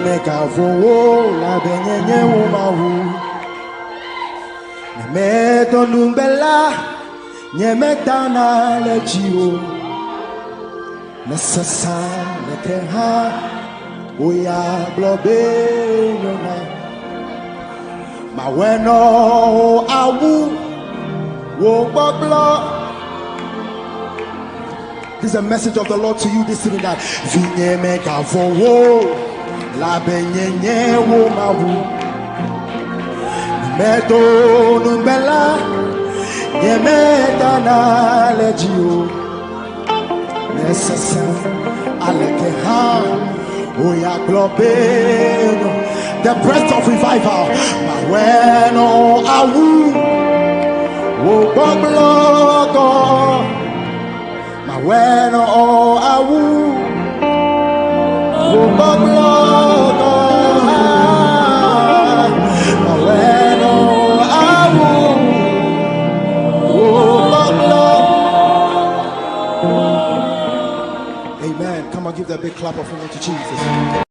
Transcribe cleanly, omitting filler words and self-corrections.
me kavowo la benyenye umahu. Me donumbela nyeme dana le jiwo. Nesasa nekeha oya blobe yona. Ma weno awu wo babla. This is a message of the Lord to you this evening that Vinye me kavowo la benyenye wo mawu. Me donumbela nyeme dana le jiwo. Necessary, Alekeha, Oya Globeno, the breath of revival. Maweno Awu, Woboblogo, Maweno Awu, Woboblogo, Maweno Awu, Woboblogo. Amen. Come on, give that big clap of honor to Jesus.